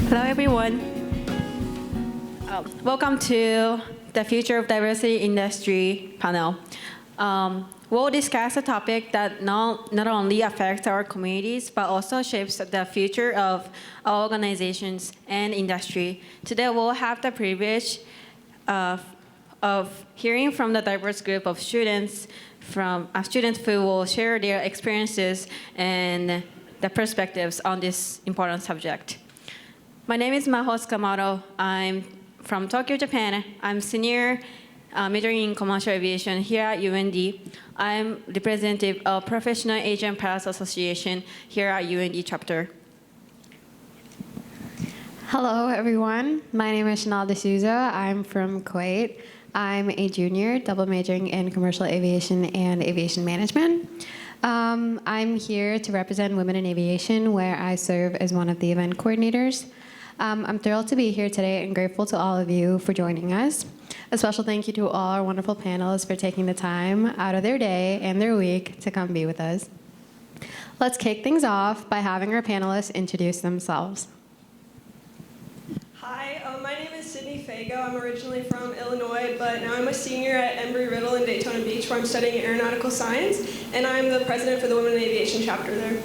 Hello, everyone. Welcome to the Future of Diversity Industry panel. We'll discuss a topic that not only affects our communities, but also shapes the future of our organizations and industry. Today, we'll have the privilege of hearing from the diverse group of students who will share their experiences and the perspectives on this important subject. My name is Maho Tsukamoto. I'm from Tokyo, Japan. I'm senior majoring in commercial aviation here at UND. I'm representative of Professional Aviation Pilots Association here at UND chapter. Hello, everyone. My name is Chanel D'Souza. I'm from Kuwait. I'm a junior, double majoring in commercial aviation and aviation management. I'm here to represent Women in Aviation, where I serve as one of the event coordinators. I'm thrilled to be here today and grateful to all of you for joining us. A special thank you to all our wonderful panelists for taking the time out of their day and their week to come be with us. Let's kick things off by having our panelists introduce themselves. Hi, my name is Sydney Fago. I'm originally from Illinois, but now I'm a senior at Embry-Riddle in Daytona Beach, where I'm studying aeronautical science, and I'm the president for the Women in Aviation chapter there.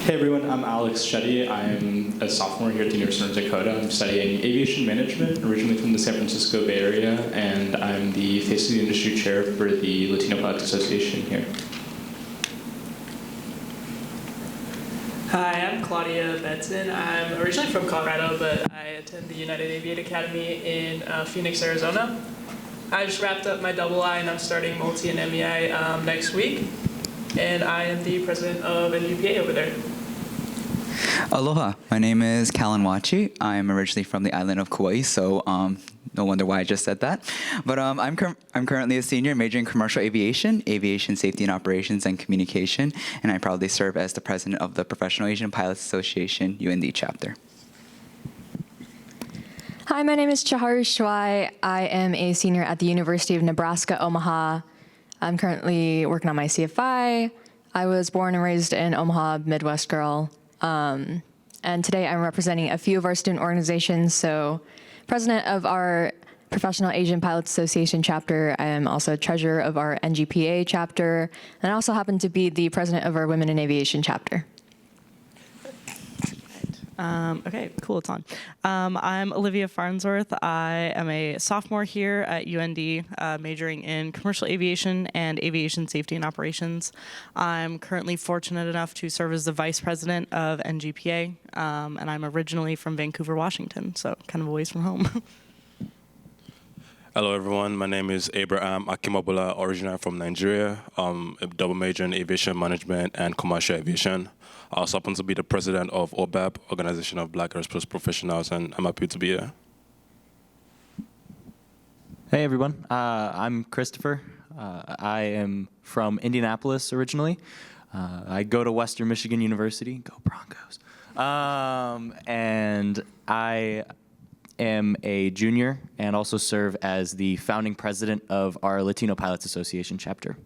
Hey everyone, I'm Alex Shetty. I'm a sophomore here at the University of North Dakota. I'm studying aviation management, originally from the San Francisco Bay Area, and I'm the Face of the Industry Chair for the Latino Pilots Association here. Hi, I'm Claudia Benson. I'm originally from Colorado, but I attend the United Aviate Academy in Phoenix, Arizona. I just wrapped up my double I, and I'm starting multi and MEI next week. And I am the president of NGPA over there. Aloha, my name is Callan Wachi. I'm originally from the island of Kauai, so no wonder why I just said that. But I'm currently a senior majoring in commercial aviation, aviation safety and operations, and communication, and I proudly serve as the president of the Professional Aviation Pilots Association UND chapter. Hi, my name is Chaharu Shwai. I am a senior at the University of Nebraska, Omaha. I'm currently working on my CFI. I was born and raised in Omaha, Midwest girl. And today I'm representing a few of our student organizations. So president of our Professional Aviation Pilots Association chapter. I am also treasurer of our NGPA chapter. And I also happen to be the president of our Women in Aviation chapter. Okay, cool, it's on. I'm Olivia Farnsworth. I am a sophomore here at UND, majoring in commercial aviation and aviation safety and operations. I'm currently fortunate enough to serve as the vice president of NGPA, and I'm originally from Vancouver, Washington, so kind of a ways from home. Hello, everyone. My name is Abraham Akimabula, originally from Nigeria. I'm a double major in aviation management and commercial aviation. I also happen to be the president of OBAP, Organization of Black Aerospace Professionals, and I'm happy to be here. Hey, everyone. I'm Christopher. I am from Indianapolis originally. I go to Western Michigan University. Go Broncos. And I am a junior and also serve as the founding president of our Latino Pilots Association chapter.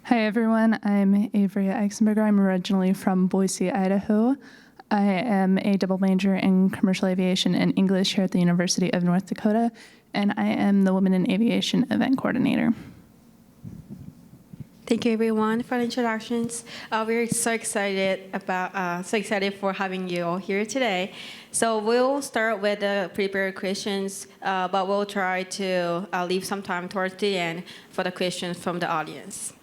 Hi everyone, I'm Avery Eisenberger. I'm originally from Boise, Idaho. I am a double major in commercial aviation and English here at the University of North Dakota, and I am the Women in Aviation event coordinator. Thank you, everyone, for the introductions. We're so excited for having you all here today. So we'll start with the prepared questions, but we'll try to leave some time towards the end for the questions from the audience.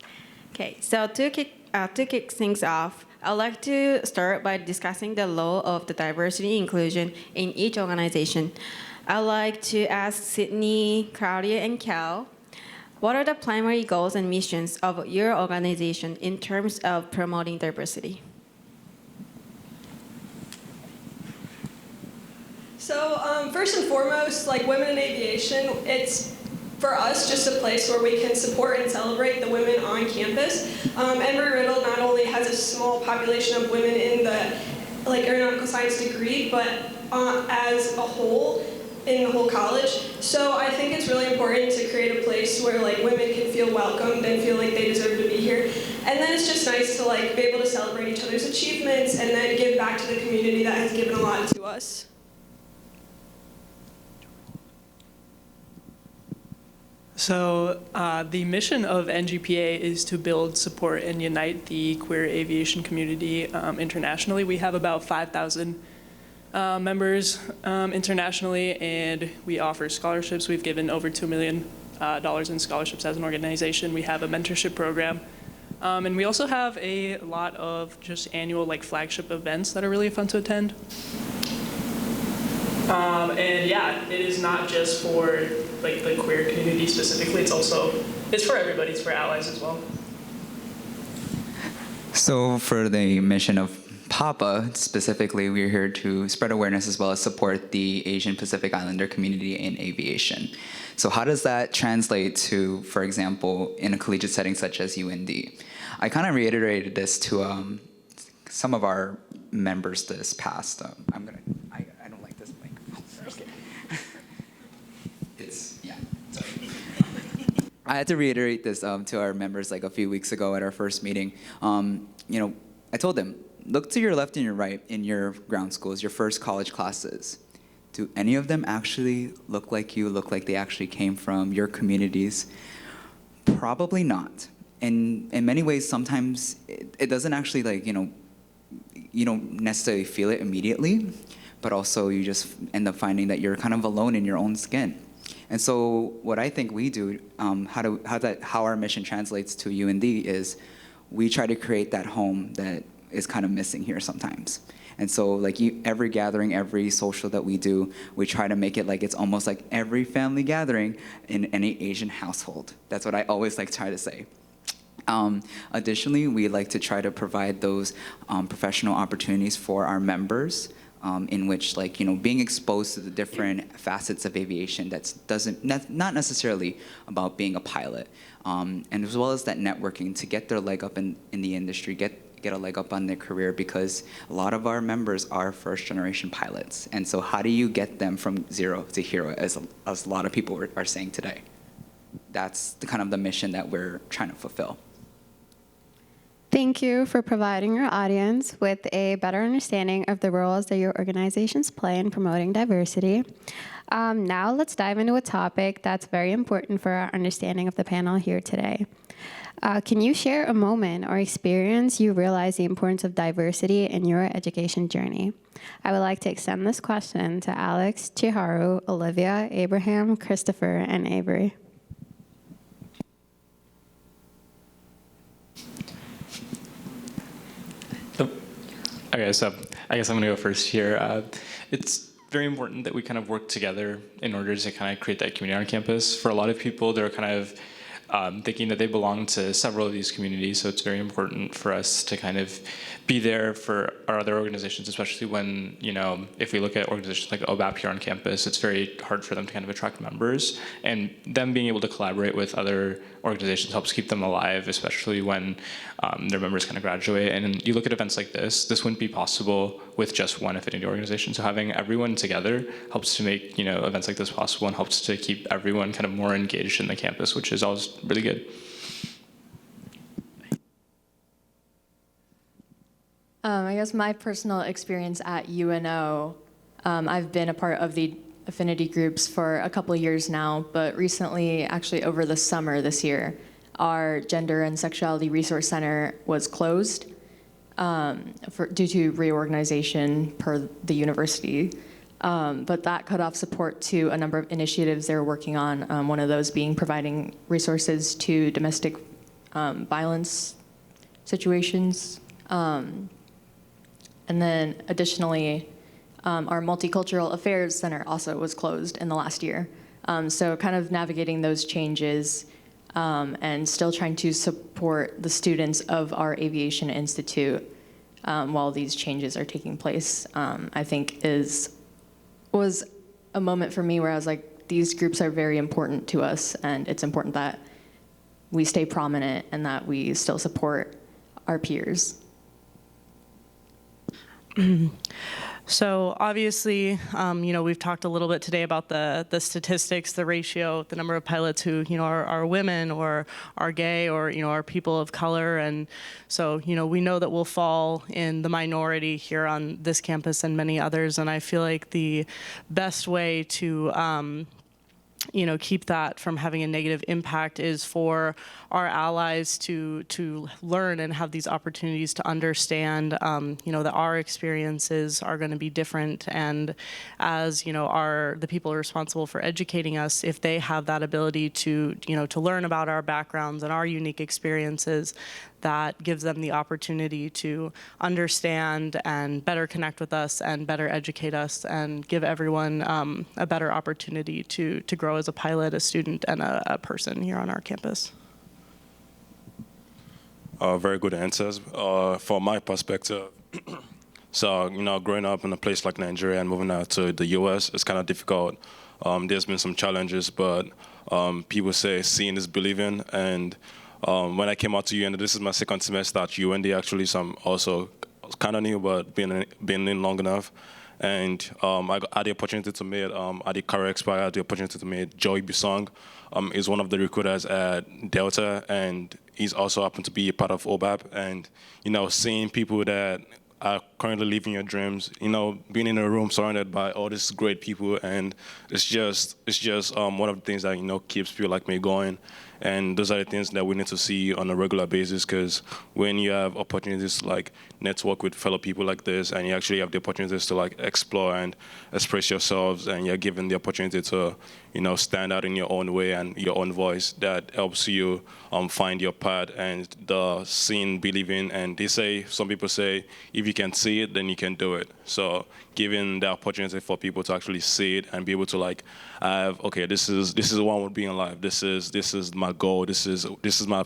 Okay, so to kick things off, I'd like to start by discussing the role of the diversity inclusion in each organization. I'd like to ask Sydney, Claudia, and Cal, what are the primary goals and missions of your organization in terms of promoting diversity? So first and foremost, like Women in Aviation, it's for us just a place where we can support and celebrate the women on campus. Embry-Riddle not only has a small population of women in the aeronautical science degree, but as a whole, in the whole college. So I think it's really important to create a place where like women can feel welcomed and feel like they deserve to be here. And then it's just nice to like be able to celebrate each other's achievements and then give back to the community that has given a lot to us. So the mission of NGPA is to build, support, and unite the queer aviation community internationally. We have about 5,000 members internationally, and we offer scholarships. We've given over $2 million in scholarships as an organization. We have a mentorship program. And we also have a lot of just annual like flagship events that are really fun to attend. And yeah, it is not just for like the queer community specifically, it's for everybody, it's for allies as well. So for the mission of PAPA, specifically, we're here to spread awareness as well as support the Asian Pacific Islander community in aviation. So how does that translate to, for example, in a collegiate setting such as UND? I kind of reiterated this to some of our members this past. I don't like this mic. Okay. I had to reiterate this to our members like a few weeks ago at our first meeting. I told them, look to your left and your right in your ground schools, your first college classes. Do any of them actually look like you, look like they actually came from your communities? Probably not. And in many ways, sometimes it doesn't actually you don't necessarily feel it immediately, but also you just end up finding that you're kind of alone in your own skin. And so what I think we do, how our mission translates to UND is we try to create that home that is kind of missing here sometimes. And so like every gathering, every social that we do, we try to make it like it's almost like every family gathering in any Asian household. That's what I always like to try to say. Additionally, we like to try to provide those professional opportunities for our members in which being exposed to the different facets of aviation not necessarily about being a pilot, and as well as that networking to get their leg up in the industry, get a leg up on their career, because a lot of our members are first generation pilots. And so how do you get them from zero to hero, as a lot of people are saying today? That's kind of the mission that we're trying to fulfill. Thank you for providing your audience with a better understanding of the roles that your organizations play in promoting diversity. Now let's dive into a topic that's very important for our understanding of the panel here today. Can you share a moment or experience you realize the importance of diversity in your education journey? I would like to extend this question to Alex, Chiharu, Olivia, Abraham, Christopher, and Avery. Okay, so I guess I'm going to go first here. It's very important that we kind of work together in order to kind of create that community on campus. For a lot of people, they're kind of thinking that they belong to several of these communities, so it's very important for us to kind of be there for our other organizations, especially when, if we look at organizations like OBAP here on campus, it's very hard for them to kind of attract members, and them being able to collaborate with other organizations helps keep them alive, especially when their members kind of graduate. And you look at events like this wouldn't be possible with just one affinity organization, so having everyone together helps to make, events like this possible and helps to keep everyone kind of more engaged in the campus, which is always really good. I guess my personal experience at UNO, I've been a part of the affinity groups for a couple of years now, but recently, actually over the summer this year, our Gender and Sexuality Resource Center was closed due to reorganization per the university. But that cut off support to a number of initiatives they were working on, one of those being providing resources to domestic violence situations. And then additionally, our Multicultural Affairs Center also was closed in the last year. So kind of navigating those changes and still trying to support the students of our Aviation Institute while these changes are taking place, I think was a moment for me where I was like, these groups are very important to us, and it's important that we stay prominent and that we still support our peers. So obviously, we've talked a little bit today about the statistics, the ratio, the number of pilots who, are women or are gay or, are people of color. And so, we know that we'll fall in the minority here on this campus and many others. And I feel like the best way to keep that from having a negative impact is for our allies to learn and have these opportunities to understand, that our experiences are going to be different. And as, the people responsible for educating us, if they have that ability to learn about our backgrounds and our unique experiences, that gives them the opportunity to understand and better connect with us and better educate us and give everyone a better opportunity to grow as a pilot, a student, and a person here on our campus. Very good answers. From my perspective, so, growing up in a place like Nigeria and moving out to the US, it's kind of difficult. There's been some challenges, but people say seeing is believing. And when I came out to UND, this is my second semester at UND actually, so I'm also kind of new, but been in long enough. And I had the opportunity to meet, at the Career Expo, I had the opportunity to meet Joey Bisong. He's one of the recruiters at Delta, and he's also happened to be a part of OBAP. And, seeing people that are currently living your dreams, being in a room surrounded by all these great people, and it's just one of the things that, keeps people like me going. And those are the things that we need to see on a regular basis, because when you have opportunities to like network with fellow people like this, and you actually have the opportunities to like explore and express yourselves, and you're given the opportunity to, stand out in your own way and your own voice, that helps you find your path and the seeing, believing. And some people say, if you can see it, then you can do it. So giving the opportunity for people to actually see it and be able to like have, okay, this is what I want to be in life. This is my goal. This is my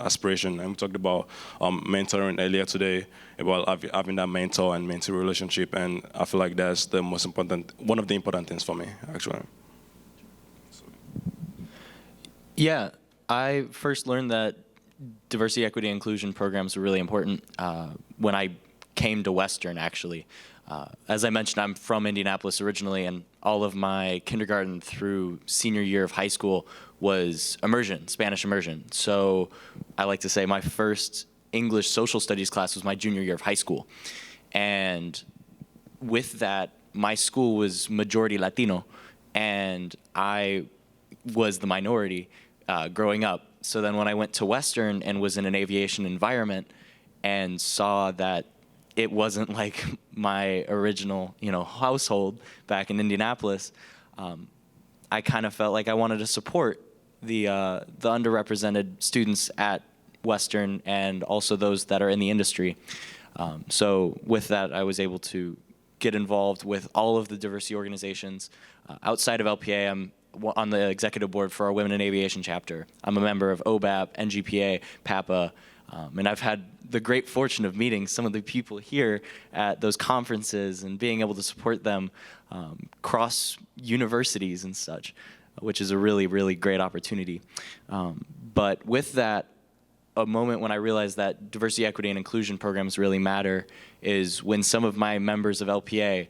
aspiration. And we talked about mentoring earlier today, about having that mentor and mentee relationship. And I feel like that's the most important, one of the important things for me, actually. Yeah, I first learned that diversity, equity, and inclusion programs were really important when I came to Western, actually. As I mentioned, I'm from Indianapolis originally, and all of my kindergarten through senior year of high school was immersion, Spanish immersion. So I like to say my first English social studies class was my junior year of high school. And with that, my school was majority Latino, and I was the minority growing up. So then when I went to Western and was in an aviation environment and saw that it wasn't like my original, household back in Indianapolis, I kind of felt like I wanted to support the underrepresented students at Western and also those that are in the industry. So with that, I was able to get involved with all of the diversity organizations. Outside of LPA, I'm on the executive board for our Women in Aviation chapter. I'm a member of OBAP, NGPA, PAPA, and I've had the great fortune of meeting some of the people here at those conferences and being able to support them cross universities and such, which is a really, really great opportunity. But with that, a moment when I realized that diversity, equity, and inclusion programs really matter is when some of my members of LPA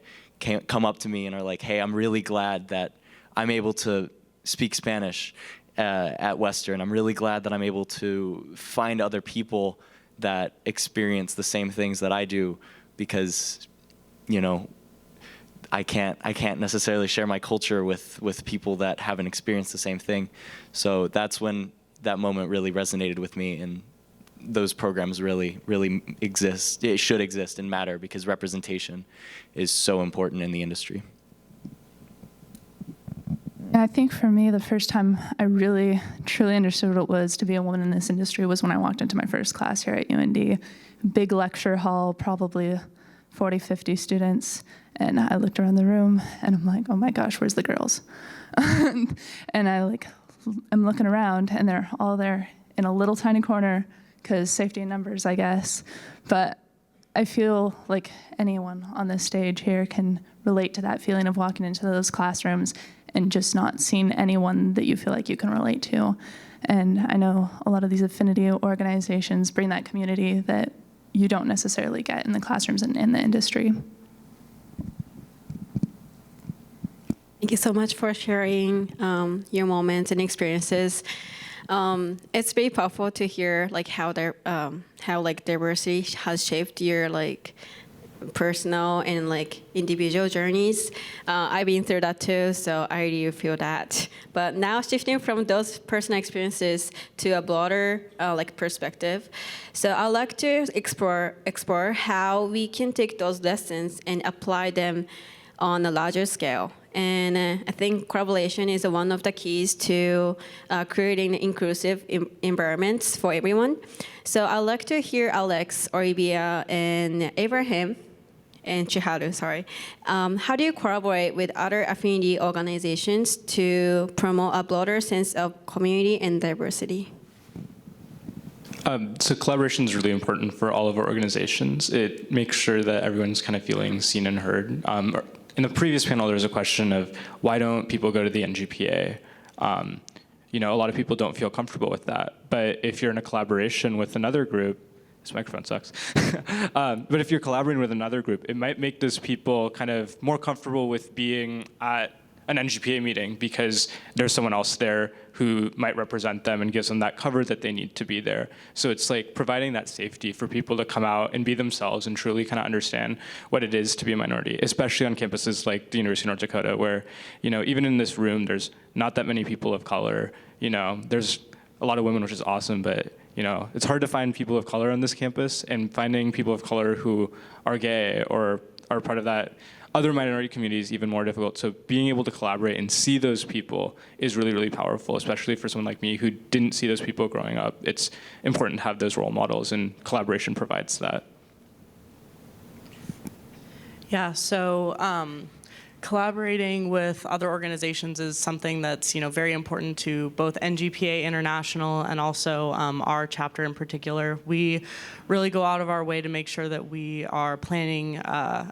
come up to me and are like, hey, I'm really glad that I'm able to speak Spanish at Western. I'm really glad that I'm able to find other people that experience the same things that I do, because, I can't necessarily share my culture with people that haven't experienced the same thing. So that's when that moment really resonated with me, and those programs really, really exist. It should exist and matter, because representation is so important in the industry. I think for me, the first time I really, truly understood what it was to be a woman in this industry was when I walked into my first class here at UND. Big lecture hall, probably 40, 50 students. And I looked around the room and I'm like, oh my gosh, where's the girls? And I'm looking around and they're all there in a little tiny corner because safety in numbers, I guess. But I feel like anyone on this stage here can relate to that feeling of walking into those classrooms and just not seeing anyone that you feel like you can relate to. And I know a lot of these affinity organizations bring that community that you don't necessarily get in the classrooms and in the industry. Thank you so much for sharing your moments and experiences. It's very powerful to hear like how diversity has shaped your like personal and like individual journeys. I've been through that too, so I really feel that. But now shifting from those personal experiences to a broader like perspective, so I'd like to explore how we can take those lessons and apply them on a larger scale. And I think collaboration is one of the keys to creating inclusive environments for everyone. So I'd like to hear Alex, Olivia, and Abraham, and Chiharu, sorry. How do you collaborate with other affinity organizations to promote a broader sense of community and diversity? So collaboration is really important for all of our organizations. It makes sure that everyone's kind of feeling seen and heard. In the previous panel, there was a question of why don't people go to the NGPA? A lot of people don't feel comfortable with that. But if you're in a collaboration with another group, this microphone sucks. But if you're collaborating with another group, it might make those people kind of more comfortable with being at an NGPA meeting because there's someone else there who might represent them and gives them that cover that they need to be there. So it's like providing that safety for people to come out and be themselves and truly kind of understand what it is to be a minority, especially on campuses like the University of North Dakota, where, even in this room, there's not that many people of color. There's a lot of women, which is awesome, but it's hard to find people of color on this campus, and finding people of color who are gay or are part of that other minority community is even more difficult. So being able to collaborate and see those people is really, really powerful, especially for someone like me who didn't see those people growing up. It's important to have those role models, and collaboration provides that. Yeah, so collaborating with other organizations is something that's very important to both NGPA International and also our chapter in particular. We really go out of our way to make sure that we are planning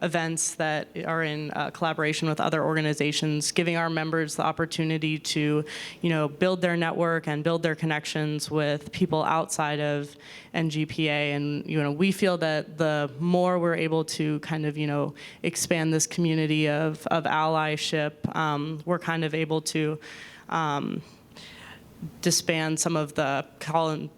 events that are in collaboration with other organizations, giving our members the opportunity to build their network and build their connections with people outside of NGPA. And we feel that the more we're able to kind of expand this community of allyship, we're kind of able to disband some of the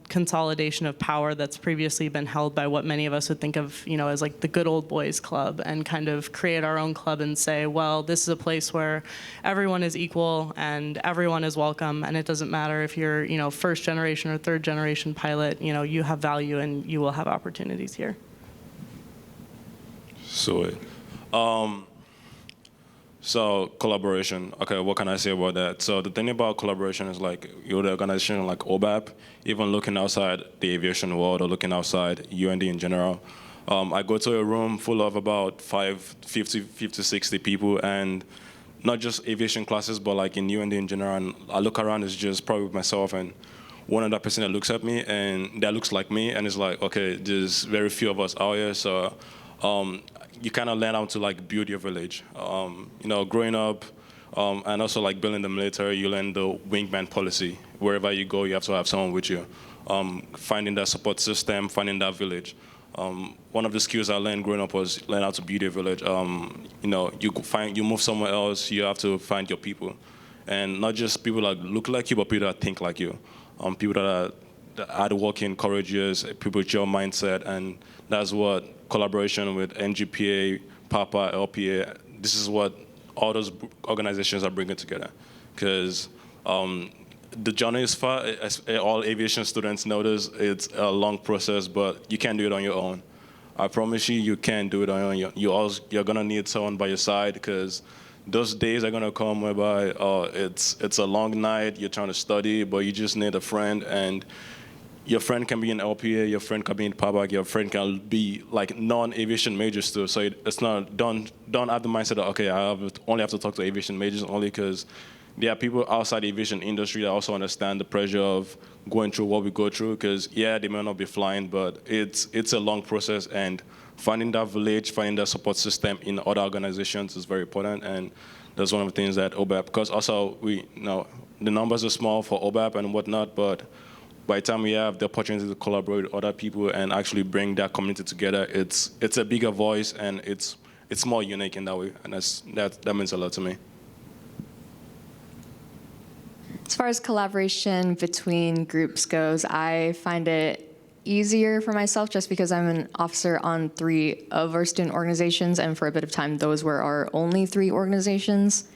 consolidation of power that's previously been held by what many of us would think of as like the good old boys club, and kind of create our own club and say, well, this is a place where everyone is equal and everyone is welcome, and it doesn't matter if you're first generation or third generation pilot, you have value and you will have opportunities here. So collaboration, okay, what can I say about that? So the thing about collaboration is like you're the organization like OBAP, even looking outside the aviation world or looking outside UND in general. I go to a room full of about 50, 60 people, and not just aviation classes, but like in UND in general, and I look around, it's just probably myself and one other person that looks at me and that looks like me, and it's like, okay, there's very few of us out here, so you kind of learn how to like build your village. Growing up and also like building the military, you learn the wingman policy. Wherever you go, you have to have someone with you. Finding that support system, finding that village. One of the skills I learned growing up was learn how to build a village. You move somewhere else, you have to find your people. And not just people that look like you, but people that think like you. People that are hardworking, courageous, people with your mindset, and that's what collaboration with NGPA, PAPA, LPA, this is what all those organizations are bringing together. Because the journey is far, as all aviation students know this, it's a long process, but you can't do it on your own. I promise you, you can't do it on your own. You're gonna need someone by your side, because those days are gonna come whereby it's a long night, you're trying to study, but you just need a friend, and your friend can be in LPA, your friend can be in PABAC, your friend can be like non-aviation majors too. So it's not, don't have the mindset of, okay, only have to talk to aviation majors only, because there are people outside the aviation industry that also understand the pressure of going through what we go through, because yeah, they may not be flying, but it's a long process, and finding that village, finding that support system in other organizations is very important, and that's one of the things that OBAP, because also the numbers are small for OBAP and whatnot, but by the time we have the opportunity to collaborate with other people and actually bring that community together, it's a bigger voice, and it's more unique in that way, and that means a lot to me. As far as collaboration between groups goes, I find it easier for myself just because I'm an officer on 3 of our student organizations, and for a bit of time, those were our only 3 organizations.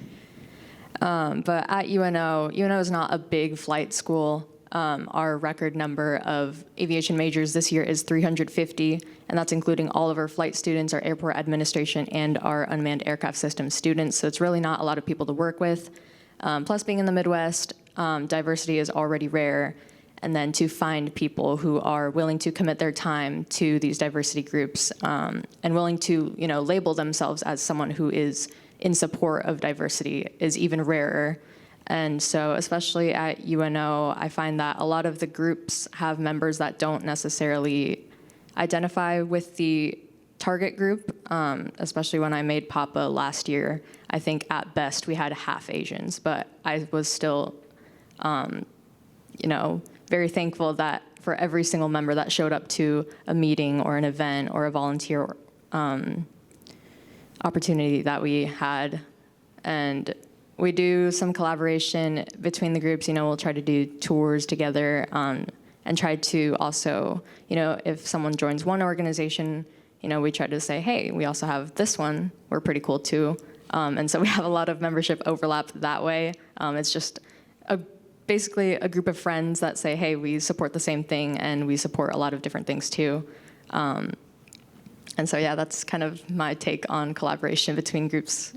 But at UNO is not a big flight school. Our record number of aviation majors this year is 350, and that's including all of our flight students, our airport administration, and our unmanned aircraft systems students. So it's really not a lot of people to work with. Plus, being in the Midwest, diversity is already rare. And then to find people who are willing to commit their time to these diversity groups and willing to, label themselves as someone who is in support of diversity is even rarer. And so especially at UNO, I find that a lot of the groups have members that don't necessarily identify with the target group, especially when I made Papa last year. I think at best we had half Asians, but I was still, very thankful that for every single member that showed up to a meeting or an event or a volunteer opportunity that we had. And we do some collaboration between the groups. We'll try to do tours together and try to also, if someone joins one organization, we try to say, hey, we also have this one. We're pretty cool too. And so we have a lot of membership overlap that way. It's just basically a group of friends that say, hey, we support the same thing and we support a lot of different things too. And so, yeah, that's kind of my take on collaboration between groups.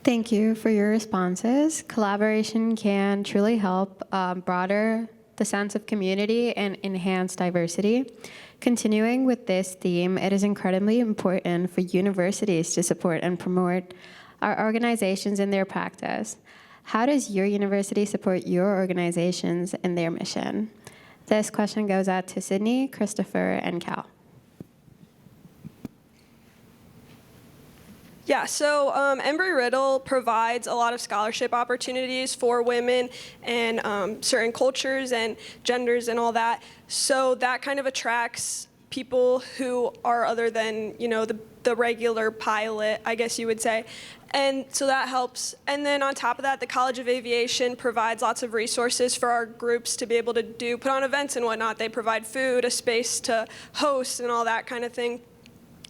Thank you for your responses. Collaboration can truly help broaden the sense of community and enhance diversity. Continuing with this theme, it is incredibly important for universities to support and promote our organizations in their practice. How does your university support your organizations in their mission? This question goes out to Sydney, Christopher, and Cal. Yeah, so Embry-Riddle provides a lot of scholarship opportunities for women and certain cultures and genders and all that. So that kind of attracts people who are other than, the regular pilot, I guess you would say. And so that helps. And then on top of that, the College of Aviation provides lots of resources for our groups to be able to put on events and whatnot. They provide food, a space to host, and all that kind of thing.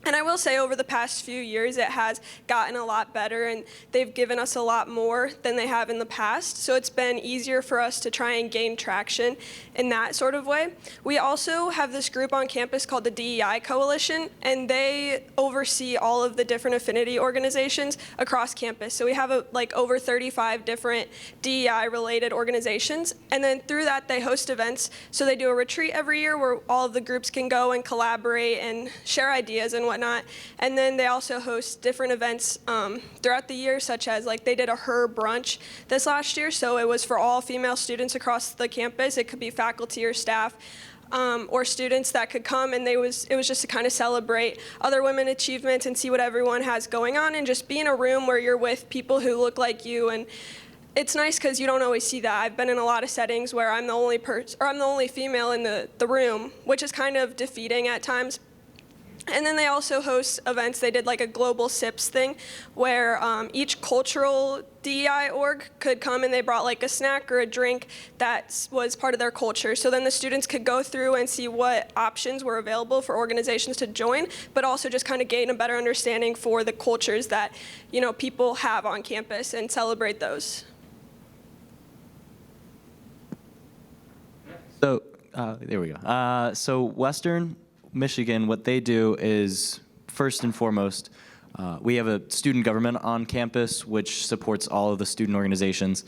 And I will say over the past few years, it has gotten a lot better, and they've given us a lot more than they have in the past. So it's been easier for us to try and gain traction in that sort of way. We also have this group on campus called the DEI Coalition, and they oversee all of the different affinity organizations across campus. So we have over 35 different DEI-related organizations. And then through that, they host events. So they do a retreat every year where all of the groups can go and collaborate and share ideas and whatnot. And then they also host different events throughout the year, such as they did a Her brunch this last year. So it was for all female students across the campus. It could be faculty or staff or students that could come, and it was just to kind of celebrate other women achievements and see what everyone has going on, and just be in a room where you're with people who look like you. And it's nice because you don't always see that. I've been in a lot of settings where I'm the only female in the room, which is kind of defeating at times. And then they also host events. They did a global SIPS thing where each cultural DEI org could come, and they brought a snack or a drink that was part of their culture. So then the students could go through and see what options were available for organizations to join, but also just kind of gain a better understanding for the cultures that people have on campus and celebrate those. So there we go. So Western Michigan, what they do is, first and foremost, we have a student government on campus which supports all of the student organizations,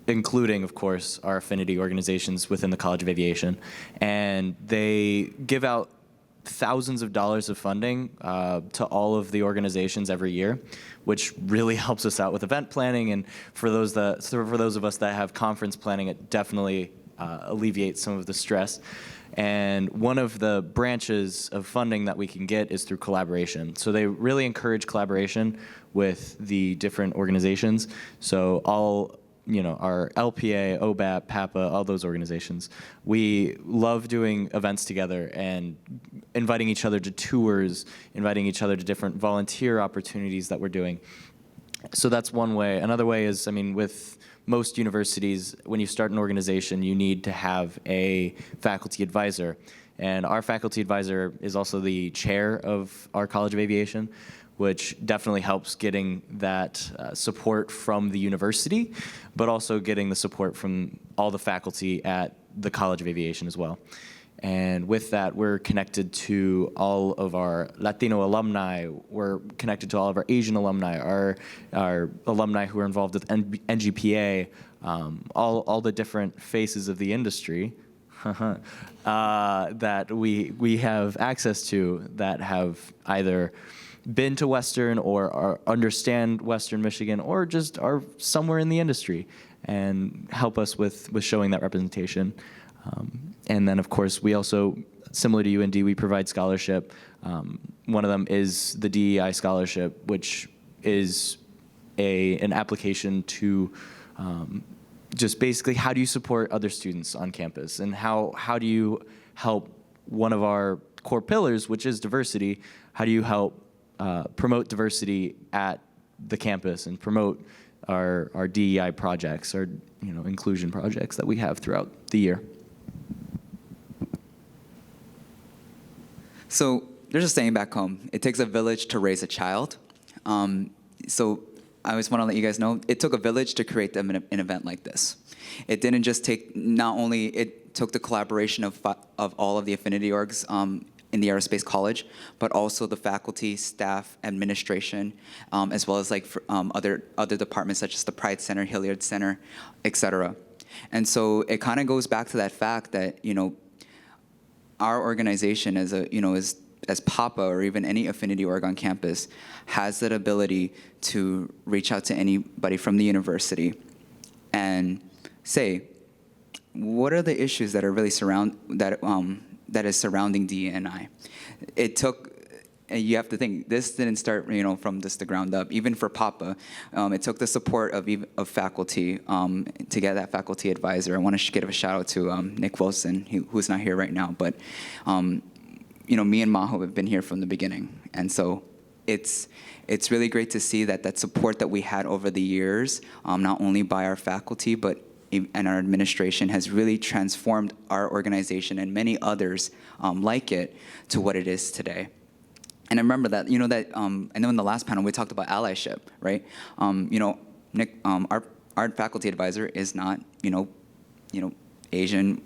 including, of course, our affinity organizations within the College of Aviation. And they give out thousands of dollars of funding to all of the organizations every year, which really helps us out with event planning. And for those of us that have conference planning, it definitely alleviates some of the stress. And one of the branches of funding that we can get is through collaboration. So they really encourage collaboration with the different organizations. So all, our LPA, OBAP, PAPA, all those organizations, we love doing events together and inviting each other to tours, inviting each other to different volunteer opportunities that we're doing. So that's one way. Another way is, I mean, with most universities, when you start an organization, you need to have a faculty advisor. And our faculty advisor is also the chair of our College of Aviation, which definitely helps getting that support from the university, but also getting the support from all the faculty at the College of Aviation as well. And with that, we're connected to all of our Latino alumni. We're connected to all of our Asian alumni, our alumni who are involved with NGPA, all the different faces of the industry that we have access to that have either been to Western or understand Western Michigan or just are somewhere in the industry and help us with showing that representation. And then, of course, we also, similar to UND, we provide scholarship. One of them is the DEI scholarship, which is an application to just basically how do you support other students on campus, and how do you help one of our core pillars, which is diversity. How do you help promote diversity at the campus and promote our DEI projects, our inclusion projects that we have throughout the year. So there's a saying back home, it takes a village to raise a child. So I just want to let you guys know, it took a village to create an event like this. It didn't just take, not only it took the collaboration of all of the affinity orgs in the Aerospace College, but also the faculty, staff, administration, as well as like other departments such as the Pride Center, Hilliard Center, etc. And so it kind of goes back to that fact that, our organization as as PAPA or even any affinity org on campus has that ability to reach out to anybody from the university and say, what are the issues that are really that is surrounding DE&I? It took, you have to think, this didn't start from just the ground up. Even for PAPA, it took the support of faculty to get that faculty advisor. I want to give a shout out to Nick Wilson, who's not here right now, but me and Maho have been here from the beginning, and so it's really great to see that support that we had over the years, not only by our faculty and our administration, has really transformed our organization and many others like it to what it is today. And I remember that, I know in the last panel we talked about allyship, right? Nick, our faculty advisor is not, Asian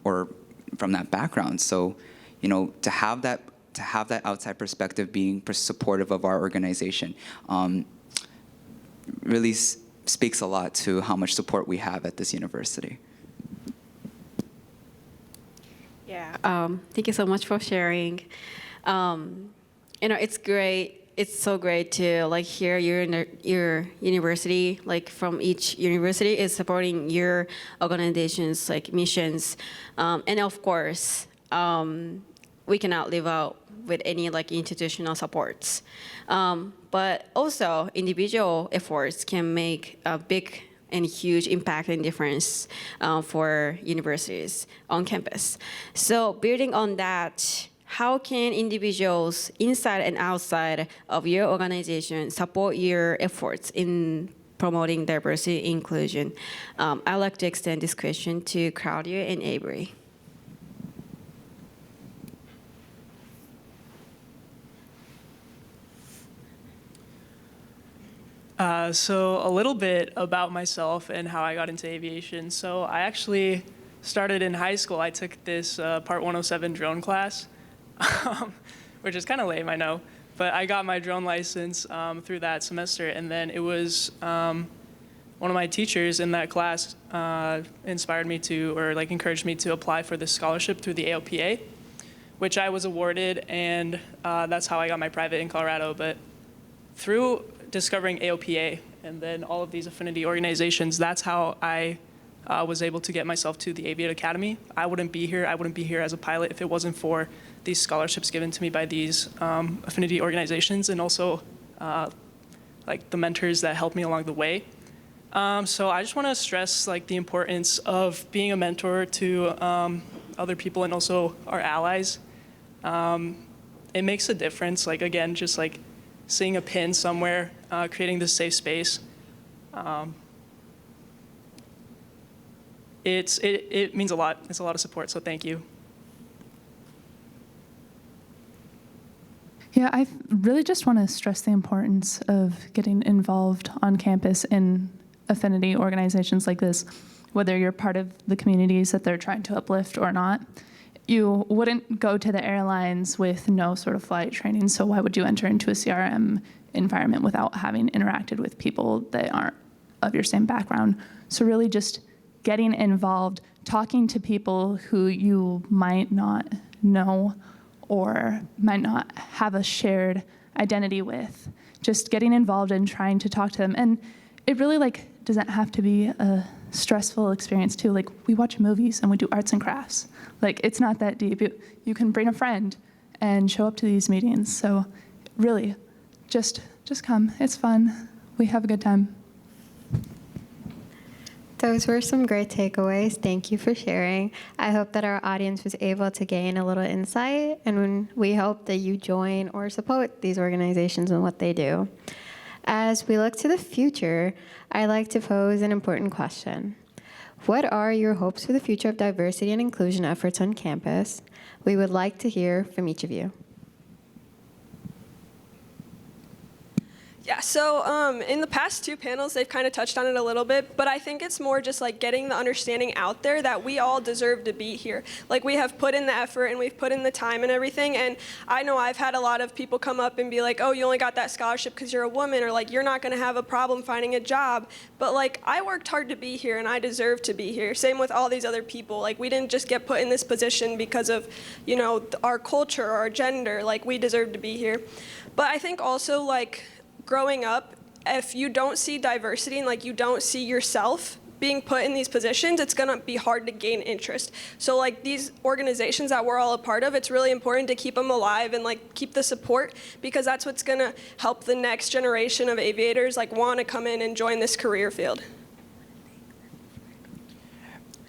or from that background. So, to have that outside perspective being supportive of our organization really speaks a lot to how much support we have at this university. Yeah, thank you so much for sharing. It's great. It's so great to hear your university, from each university is supporting your organization's missions, and of course, we cannot live out with any institutional supports, but also individual efforts can make a big and huge impact and difference for universities on campus. So building on that, how can individuals inside and outside of your organization support your efforts in promoting diversity and inclusion? I'd like to extend this question to Claudia and Avery. So a little bit about myself and how I got into aviation. So I actually started in high school. I took this Part 107 drone class, which is kind of lame, I know. But I got my drone license through that semester. And then it was one of my teachers in that class inspired me to, or encouraged me to apply for this scholarship through the AOPA, which I was awarded. And that's how I got my private in Colorado. But through discovering AOPA and then all of these affinity organizations, that's how I was able to get myself to the Aviate Academy. I wouldn't be here as a pilot if it wasn't for these scholarships given to me by these affinity organizations, and also the mentors that helped me along the way. So I just want to stress the importance of being a mentor to other people and also our allies. It makes a difference. Again, just seeing a pin somewhere, creating this safe space. It means a lot. It's a lot of support, so thank you. Yeah, I really just want to stress the importance of getting involved on campus in affinity organizations like this, whether you're part of the communities that they're trying to uplift or not. You wouldn't go to the airlines with no sort of flight training, so why would you enter into a CRM environment without having interacted with people that aren't of your same background? So really just getting involved, talking to people who you might not know or might not have a shared identity with, just getting involved and trying to talk to them. And it really doesn't have to be a stressful experience too. We watch movies and we do arts and crafts. It's not that deep. You can bring a friend and show up to these meetings. So really, just come. It's fun. We have a good time. Those were some great takeaways. Thank you for sharing. I hope that our audience was able to gain a little insight, and we hope that you join or support these organizations and what they do. As we look to the future, I'd like to pose an important question. What are your hopes for the future of diversity and inclusion efforts on campus? We would like to hear from each of you. Yeah, so in the past two panels, they've kind of touched on it a little bit, but I think it's more just getting the understanding out there that we all deserve to be here. We have put in the effort and we've put in the time and everything, and I know I've had a lot of people come up and be like, oh, you only got that scholarship because you're a woman, or you're not going to have a problem finding a job. But I worked hard to be here and I deserve to be here. Same with all these other people. We didn't just get put in this position because of, our culture or our gender. We deserve to be here. But I think also growing up, if you don't see diversity and you don't see yourself being put in these positions, it's going to be hard to gain interest. So these organizations that we're all a part of, it's really important to keep them alive and keep the support, because that's what's going to help the next generation of aviators want to come in and join this career field.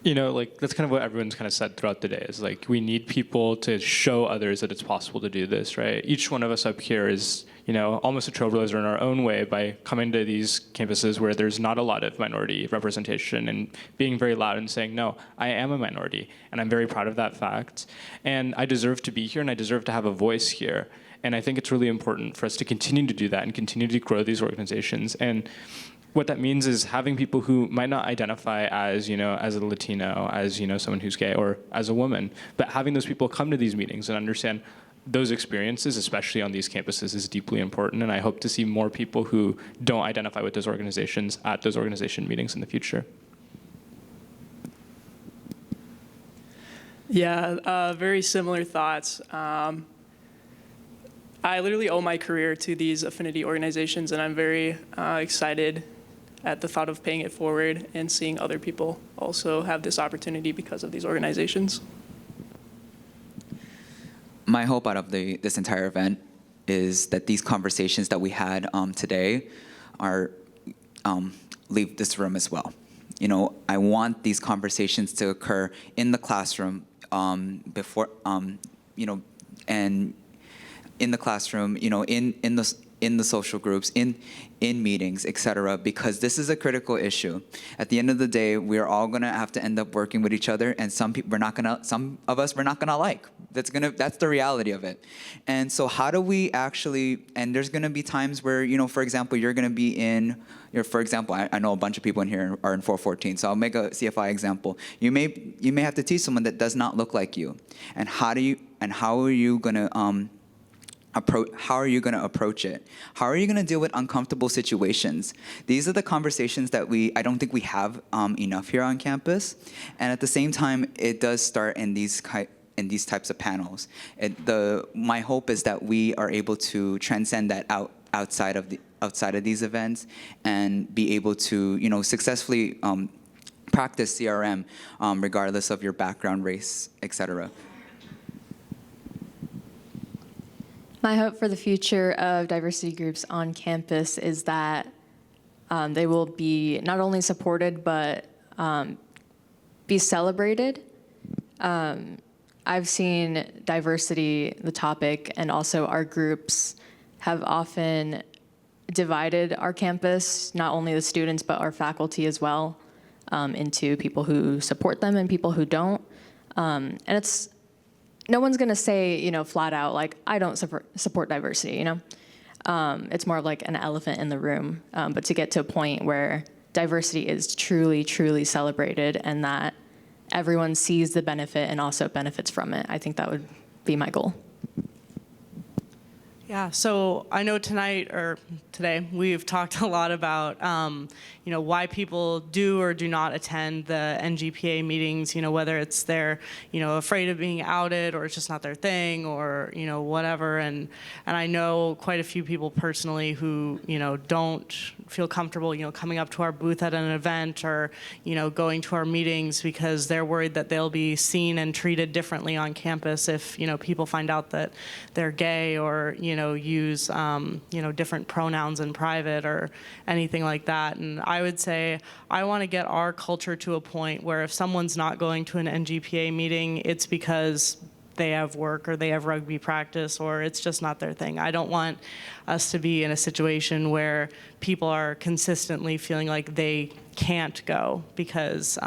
That's kind of what everyone's kind of said throughout the day is we need people to show others that it's possible to do this, right? Each one of us up here is, almost a trailblazer in our own way by coming to these campuses where there's not a lot of minority representation and being very loud and saying, no, I am a minority, and I'm very proud of that fact. And I deserve to be here, and I deserve to have a voice here. And I think it's really important for us to continue to do that and continue to grow these organizations. And what that means is having people who might not identify as, as a Latino, as, someone who's gay, or as a woman, but having those people come to these meetings and understand those experiences, especially on these campuses, is deeply important. And I hope to see more people who don't identify with those organizations at those organization meetings in the future. Yeah, very similar thoughts. I literally owe my career to these affinity organizations, and I'm very excited at the thought of paying it forward and seeing other people also have this opportunity because of these organizations. My hope out of this entire event is that these conversations that we had today are leave this room as well. I want these conversations to occur in the classroom before, and in the classroom, in the social groups, in meetings, etc., because this is a critical issue. At the end of the day, we're all gonna have to end up working with each other, and some of us we're not gonna like. That's the reality of it. And so how do we actually, and there's gonna be times where, for example, you're gonna be in, for example, I know a bunch of people in here are in 414, so I'll make a CFI example. You may have to teach someone that does not look like you. And how are you gonna how are you going to approach it? How are you going to deal with uncomfortable situations? These are the conversations that I don't think we have enough here on campus. And at the same time, it does start in these types of panels. My hope is that we are able to transcend that outside of these events and be able to successfully practice CRM regardless of your background, race, etc. My hope for the future of diversity groups on campus is that they will be not only supported, but be celebrated. I've seen diversity, the topic, and also our groups have often divided our campus, not only the students, but our faculty as well, into people who support them and people who don't. And it's, no one's gonna say, you know, flat out, like, I don't support diversity, you know? It's more of like an elephant in the room. But to get to a point where diversity is truly, truly celebrated and that everyone sees the benefit and also benefits from it, I think that would be my goal. Yeah, so I know tonight or today we've talked a lot about you know, why people do or do not attend the NGPA meetings. You know, whether it's they're, you know, afraid of being outed or it's just not their thing or, you know, whatever. And I know quite a few people personally who, you know, don't feel comfortable, you know, coming up to our booth at an event or, you know, going to our meetings because they're worried that they'll be seen and treated differently on campus if, you know, people find out that they're gay or, you know, use, you know, different pronouns in private or anything like that. And I would say I want to get our culture to a point where if someone's not going to an NGPA meeting, it's because they have work or they have rugby practice or it's just not their thing. I don't want us to be in a situation where people are consistently feeling like they can't go because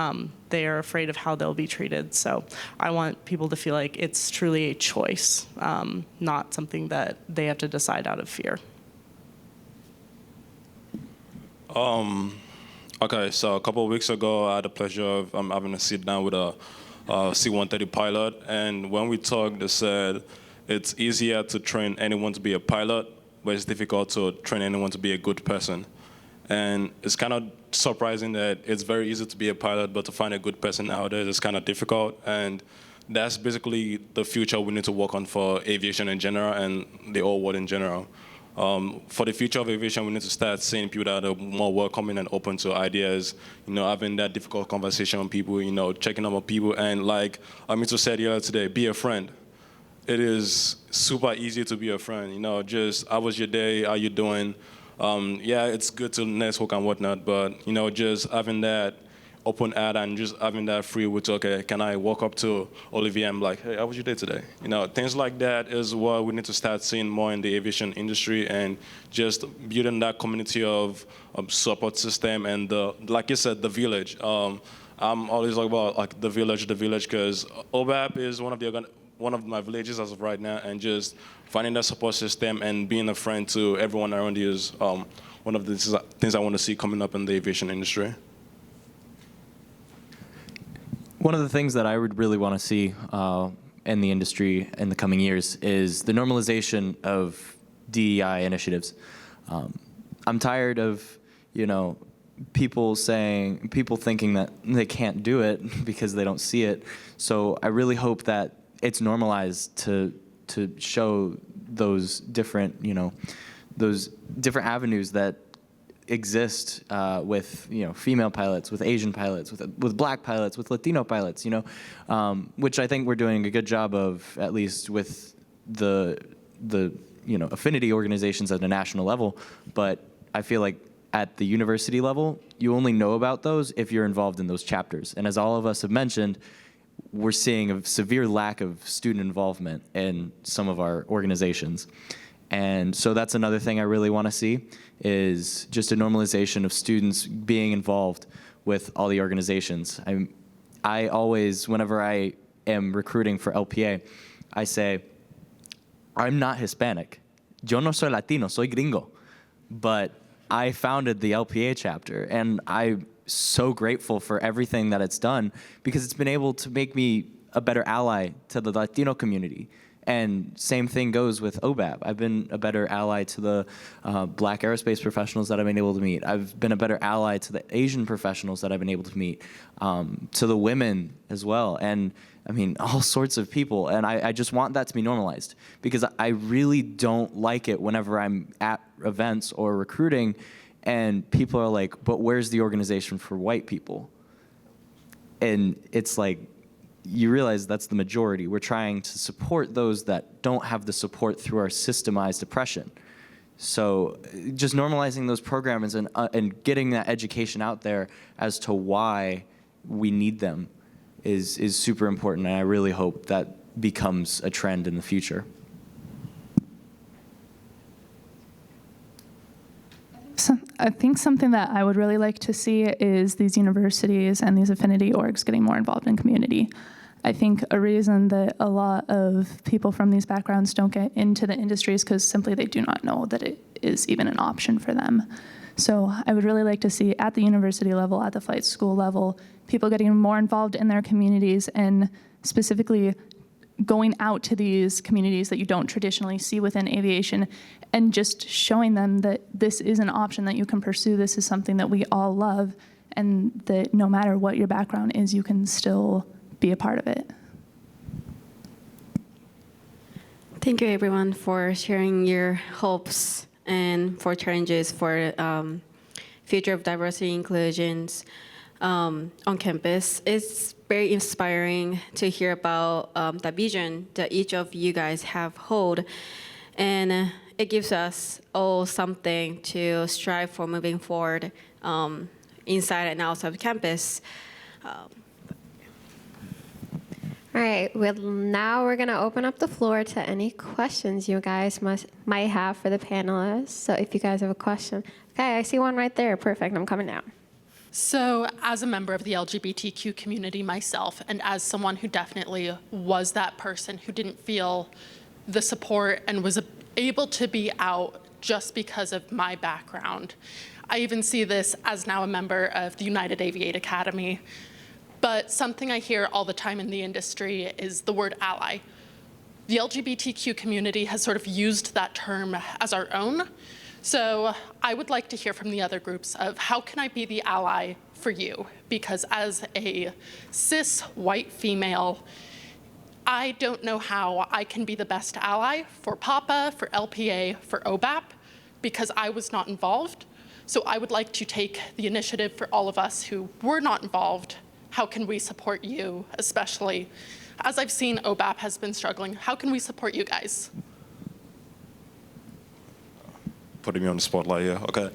they are afraid of how they'll be treated. So I want people to feel like it's truly a choice, not something that they have to decide out of fear. Okay, so a couple of weeks ago, I had the pleasure of having a sit down with a C-130 pilot, and when we talked, they said it's easier to train anyone to be a pilot, but it's difficult to train anyone to be a good person. And it's kind of surprising that it's very easy to be a pilot, but to find a good person nowadays is kind of difficult. And that's basically the future we need to work on for aviation in general and the whole world in general. For the future of aviation, we need to start seeing people that are more welcoming and open to ideas, you know, having that difficult conversation with people, you know, checking up on people. And like Amito said earlier today, be a friend. It is super easy to be a friend, you know, just how was your day, how you doing? Yeah, it's good to network and whatnot, but, you know, just having that open ad and just having that free with, okay, can I walk up to Olivier and be like, hey, how was your day today? You know, things like that is what we need to start seeing more in the aviation industry and just building that community of support system and, like you said, the village. I'm always like about like the village, because OBAP is one of my villages as of right now, and just finding that support system and being a friend to everyone around you is one of the things I want to see coming up in the aviation industry. One of the things that I would really want to see in the industry in the coming years is the normalization of DEI initiatives. I'm tired of, you know, people thinking that they can't do it because they don't see it. So I really hope that it's normalized to show those different, you know, those different avenues that exist with, you know, female pilots, with Asian pilots, with Black pilots, with Latino pilots, you know, which I think we're doing a good job of, at least with the you know, affinity organizations at a national level. But I feel like at the university level, you only know about those if you're involved in those chapters. And as all of us have mentioned, we're seeing a severe lack of student involvement in some of our organizations. And so that's another thing I really want to see, is just a normalization of students being involved with all the organizations. I always, whenever I am recruiting for LPA, I say, I'm not Hispanic. Yo no soy Latino, soy gringo. But I founded the LPA chapter, and I'm so grateful for everything that it's done, because it's been able to make me a better ally to the Latino community. And same thing goes with OBAP. I've been a better ally to the Black Aerospace Professionals that I've been able to meet. I've been a better ally to the Asian professionals that I've been able to meet, to the women as well. And I mean, all sorts of people. And I just want that to be normalized, because I really don't like it whenever I'm at events or recruiting and people are like, but where's the organization for white people? And it's like, you realize that's the majority. We're trying to support those that don't have the support through our systemized oppression. So just normalizing those programs and getting that education out there as to why we need them is super important, and I really hope that becomes a trend in the future. I think something that I would really like to see is these universities and these affinity orgs getting more involved in community. I think a reason that a lot of people from these backgrounds don't get into the industry is because simply they do not know that it is even an option for them. So I would really like to see at the university level, at the flight school level, people getting more involved in their communities and specifically going out to these communities that you don't traditionally see within aviation and just showing them that this is an option that you can pursue. This is something that we all love, and that no matter what your background is, you can still be a part of it. Thank you, everyone, for sharing your hopes and for challenges for future of diversity inclusions on campus. It's very inspiring to hear about the vision that each of you guys have hold, and it gives us all something to strive for moving forward inside and outside of campus. All right, well, now we're going to open up the floor to any questions you guys might have for the panelists. So if you guys have a question. Okay, I see one right there. Perfect, I'm coming down. So as a member of the LGBTQ community myself, and as someone who definitely was that person who didn't feel the support and was able to be out just because of my background, I even see this as now a member of the United Aviate Academy. But something I hear all the time in the industry is the word ally. The LGBTQ community has sort of used that term as our own. So I would like to hear from the other groups of how can I be the ally for you? Because as a cis white female, I don't know how I can be the best ally for PAPA, for LPA, for OBAP, because I was not involved. So I would like to take the initiative for all of us who were not involved. How can we support you, especially as I've seen OBAP has been struggling? How can we support you guys? Putting me on the spotlight here. Okay.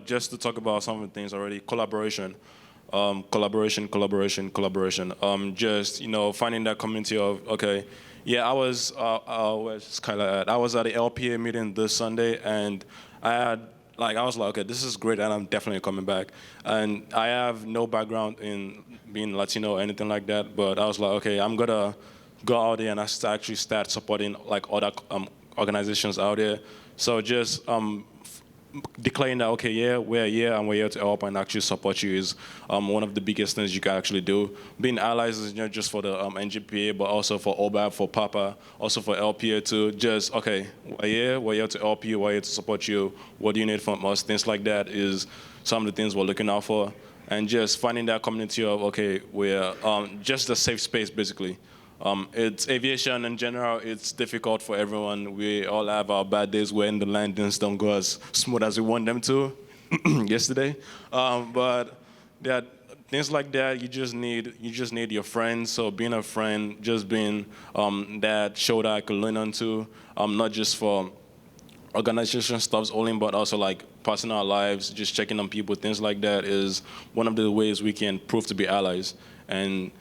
Just to talk about some of the things already. Collaboration. Collaboration. Just finding that community of okay. Yeah, I was I was at the LPA meeting this Sunday, and I was like, okay, this is great, and I'm definitely coming back. And I have no background in being Latino or anything like that, but I was like, okay, I'm gonna go out there and actually start supporting like other organizations out there. So just declaring that, okay, yeah, we're here and we're here to help and actually support you is one of the biggest things you can actually do. Being allies is not just for the NGPA, but also for OBAP, for PAPA, also for LPA too. Just, okay, we're here to help you, we're here to support you. What do you need from us? Things like that is some of the things we're looking out for. And just finding that community of, okay, we're just a safe space, basically. It's aviation in general, it's difficult for everyone. We all have our bad days when the landings don't go as smooth as we want them to yesterday. But that things like that, you just need your friends. So being a friend, just being that shoulder I could lean onto, not just for organization stuffs only, but also like personal lives, just checking on people, things like that is one of the ways we can prove to be allies. And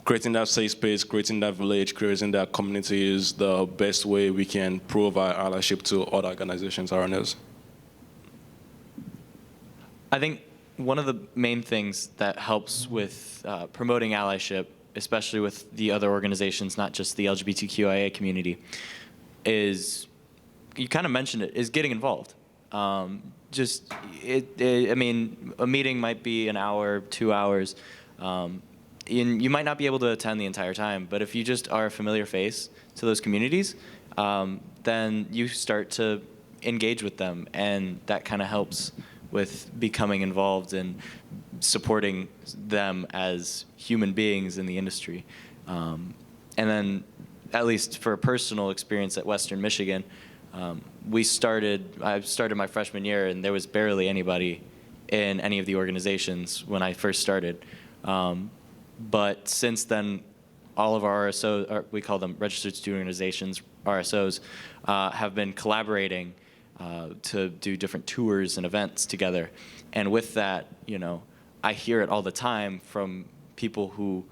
creating that safe space, creating that village, creating that community is the best way we can prove our allyship to other organizations around us. I think one of the main things that helps with promoting allyship, especially with the other organizations, not just the LGBTQIA community, is, you kind of mentioned it, is getting involved. I mean, a meeting might be an hour, 2 hours. And you might not be able to attend the entire time, but if you just are a familiar face to those communities, then you start to engage with them, and that kind of helps with becoming involved and supporting them as human beings in the industry. And then, at least for a personal experience at Western Michigan, I started my freshman year, and there was barely anybody in any of the organizations when I first started. But since then, all of our RSOs, or we call them registered student organizations, RSOs, have been collaborating to do different tours and events together. And with that, I hear it all the time from people who,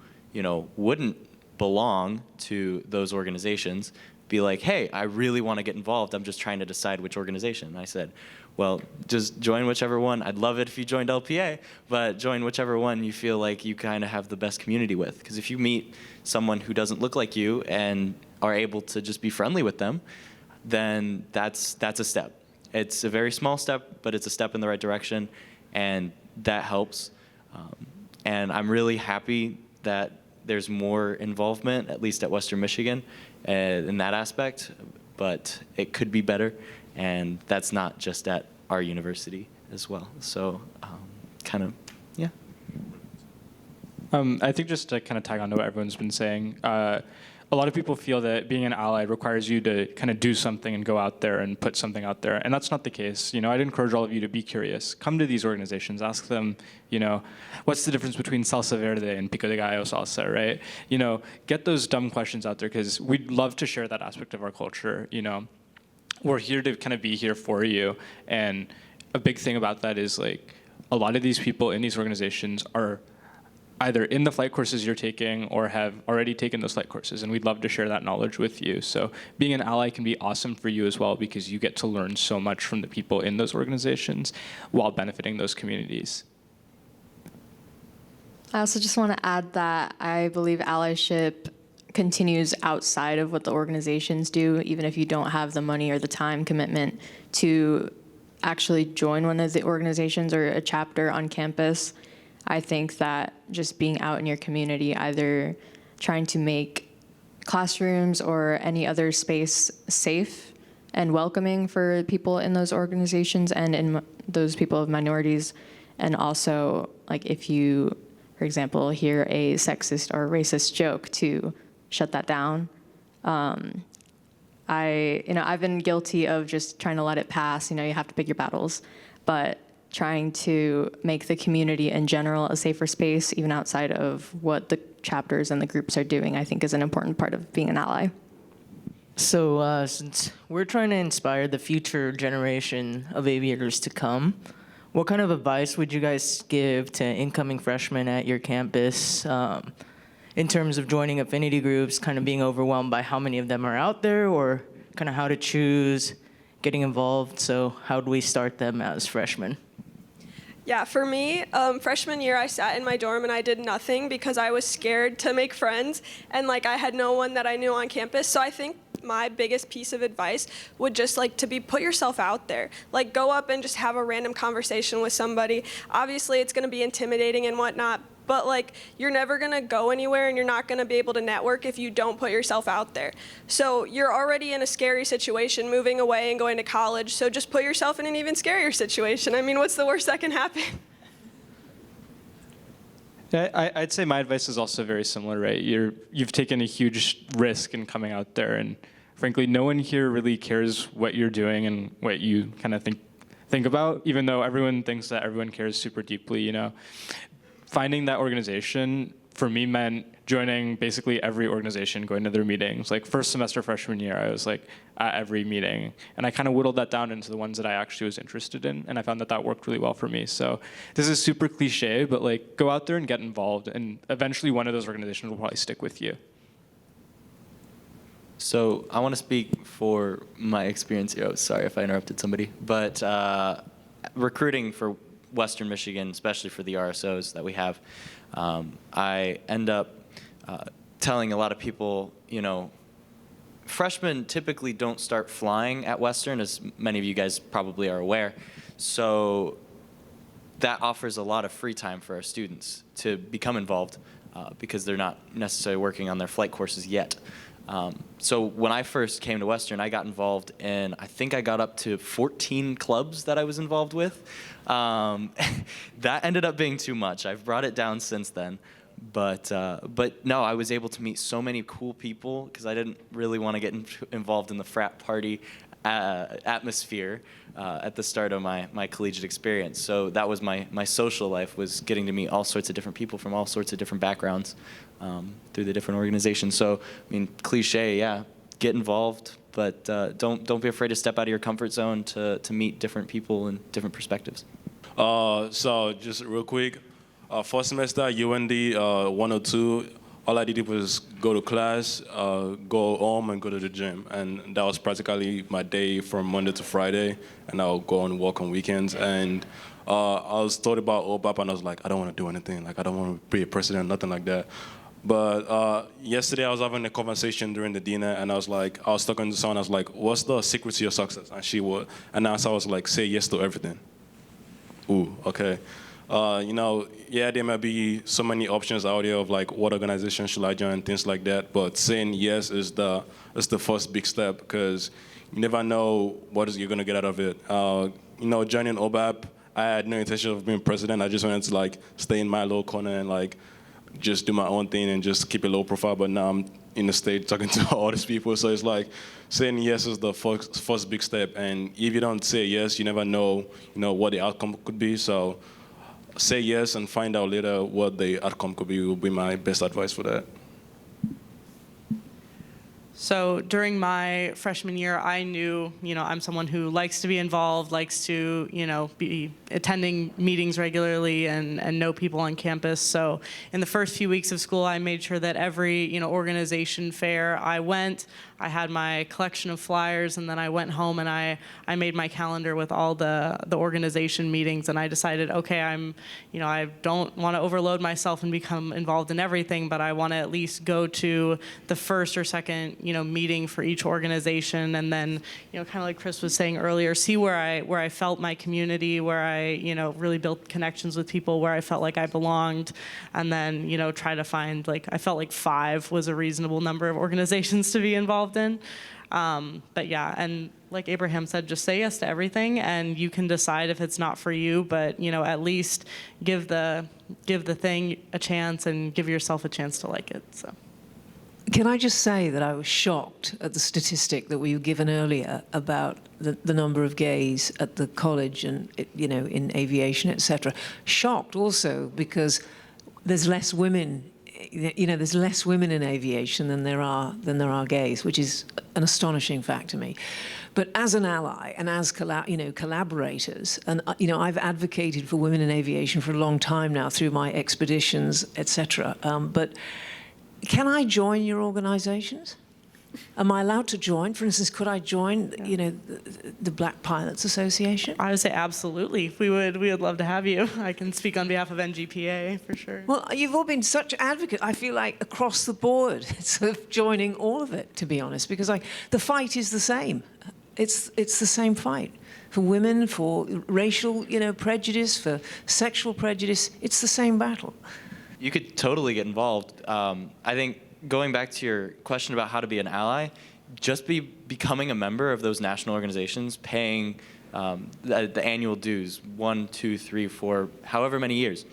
wouldn't belong to those organizations, be like, hey, I really want to get involved. I'm just trying to decide which organization. And I said, well, just join whichever one. I'd love it if you joined LPA, but join whichever one you feel like you kind of have the best community with. Because if you meet someone who doesn't look like you and are able to just be friendly with them, then that's a step. It's a very small step, but it's a step in the right direction, and that helps. And I'm really happy that there's more involvement, at least at Western Michigan, in that aspect, but it could be better. And that's not just at our university as well. So kind of, yeah. I think just to kind of tag on to what everyone's been saying, a lot of people feel that being an ally requires you to kind of do something and go out there and put something out there. And that's not the case. You know, I'd encourage all of you to be curious. Come to these organizations. Ask them, you know, what's the difference between salsa verde and pico de gallo salsa, right? You know, get those dumb questions out there because we'd love to share that aspect of our culture, you know. We're here to kind of be here for you. And a big thing about that is, like, a lot of these people in these organizations are either in the flight courses you're taking or have already taken those flight courses, and we'd love to share that knowledge with you. So being an ally can be awesome for you as well because you get to learn so much from the people in those organizations while benefiting those communities. I also just want to add that I believe allyship continues outside of what the organizations do, even if you don't have the money or the time commitment to actually join one of the organizations or a chapter on campus. I think that just being out in your community, either trying to make classrooms or any other space safe and welcoming for people in those organizations and in those people of minorities, and also, like, if you, for example, hear a sexist or racist joke, to shut that down. I've been guilty of just trying to let it pass. You know, you have to pick your battles, but trying to make the community in general a safer space, even outside of what the chapters and the groups are doing, I think is an important part of being an ally. So since we're trying to inspire the future generation of aviators to come, what kind of advice would you guys give to incoming freshmen at your campus in terms of joining affinity groups, kind of being overwhelmed by how many of them are out there, or kind of how to choose, getting involved? So how do we start them as freshmen? Yeah, for me, freshman year, I sat in my dorm and I did nothing because I was scared to make friends, and like I had no one that I knew on campus. So I think my biggest piece of advice would just like to be put yourself out there. Like, go up and just have a random conversation with somebody. Obviously, it's going to be intimidating and whatnot, but like, you're never going to go anywhere and you're not going to be able to network if you don't put yourself out there. So you're already in a scary situation moving away and going to college, so just put yourself in an even scarier situation. I mean, what's the worst that can happen? Yeah, I'd say my advice is also very similar, right? You've taken a huge risk in coming out there, and frankly, no one here really cares what you're doing and what you kind of think about, even though everyone thinks that everyone cares super deeply, you know. Finding that organization for me meant joining basically every organization, going to their meetings. Like first semester freshman year, I was like at every meeting, and I kind of whittled that down into the ones that I actually was interested in, and I found that worked really well for me. So this is super cliche, but like go out there and get involved, and eventually one of those organizations will probably stick with you. So I want to speak for my experience here. Oh, sorry if I interrupted somebody, but recruiting for Western Michigan, especially for the RSOs that we have, I end up telling a lot of people, you know, freshmen typically don't start flying at Western, as many of you guys probably are aware. So that offers a lot of free time for our students to become involved because they're not necessarily working on their flight courses yet. So when I first came to Western, I got involved in, I think I got up to 14 clubs that I was involved with. That ended up being too much. I've brought it down since then. But no, I was able to meet so many cool people because I didn't really want to get involved in the frat party atmosphere at the start of my collegiate experience. So that was my social life, was getting to meet all sorts of different people from all sorts of different backgrounds through the different organizations. So, I mean, cliche, yeah, get involved, but don't be afraid to step out of your comfort zone to meet different people and different perspectives. So just real quick, first semester UND 102, all I did was go to class, go home, and go to the gym. And that was practically my day from Monday to Friday. And I'll go and work on weekends. And I was thought about OBAP, and I was like, I don't want to do anything. Like, I don't want to be a president, nothing like that. But yesterday I was having a conversation during the dinner, and I was talking to someone. I was like, "What's the secret to your success?" And she would, and I was like, "Say yes to everything." Ooh, okay. Yeah, there might be so many options out there of like what organization should I join, things like that. But saying yes is the first big step, because you never know what you're gonna get out of it. Joining OBAP, I had no intention of being president. I just wanted to like stay in my little corner and like just do my own thing and just keep a low profile. But now I'm in the stage talking to all these people, so it's like saying yes is the first big step. And if you don't say yes, you never know, what the outcome could be. So say yes and find out later what the outcome could be will be my best advice for that. So during my freshman year, I knew, I'm someone who likes to be involved, likes to, be attending meetings regularly and know people on campus. So in the first few weeks of school, I made sure that every, organization fair I went, I had my collection of flyers, and then I went home and I made my calendar with all the organization meetings, and I decided, okay, I don't want to overload myself and become involved in everything, but I want to at least go to the first or second, meeting for each organization, and then, kind of like Chris was saying earlier, see where I felt my community, where I, really built connections with people, where I felt like I belonged, and then, try to find, I felt like 5 was a reasonable number of organizations to be involved in. But yeah, and like Abraham said, just say yes to everything, and you can decide if it's not for you, but at least give the thing a chance and give yourself a chance to like it. So. Can I just say that I was shocked at the statistic that we were given earlier about the number of gays at the college and, in aviation, etc. Shocked also because there's less women. There's less women in aviation than there are gays, which is an astonishing fact to me. But as an ally and as collaborators, and I've advocated for women in aviation for a long time now through my expeditions, etc. But can I join your organizations? Am I allowed to join? For instance, could I join, the Black Pilots Association? I would say absolutely. We would love to have you. I can speak on behalf of NGPA for sure. Well, you've all been such advocates. I feel like across the board, sort of joining all of it, to be honest, because the fight is the same. It's the same fight for women, for racial, prejudice, for sexual prejudice. It's the same battle. You could totally get involved. I think going back to your question about how to be an ally, just becoming a member of those national organizations, paying the annual dues, 1, 2, 3, 4, however many years,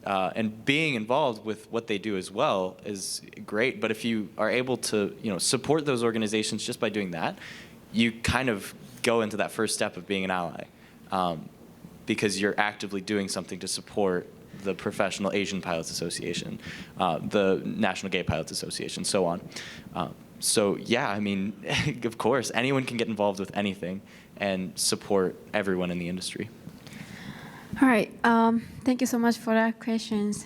and being involved with what they do as well is great. But if you are able to, support those organizations just by doing that, you kind of go into that first step of being an ally, because you're actively doing something to support the Professional Asian Pilots Association, the National Gay Pilots Association, so on. So yeah, I mean, of course, anyone can get involved with anything and support everyone in the industry. All right. Thank you so much for that questions.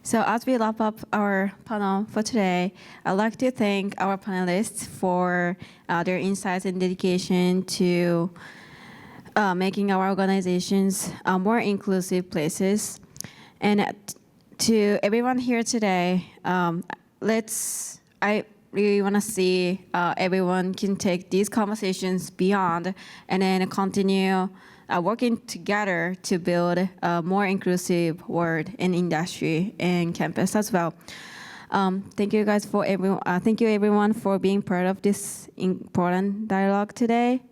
So as we wrap up our panel for today, I'd like to thank our panelists for their insights and dedication to making our organizations more inclusive places. And to everyone here today, I really want to see everyone can take these conversations beyond and then continue working together to build a more inclusive world and industry and campus as well. Thank you guys for everyone. Thank you everyone for being part of this important dialogue today.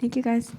Thank you guys.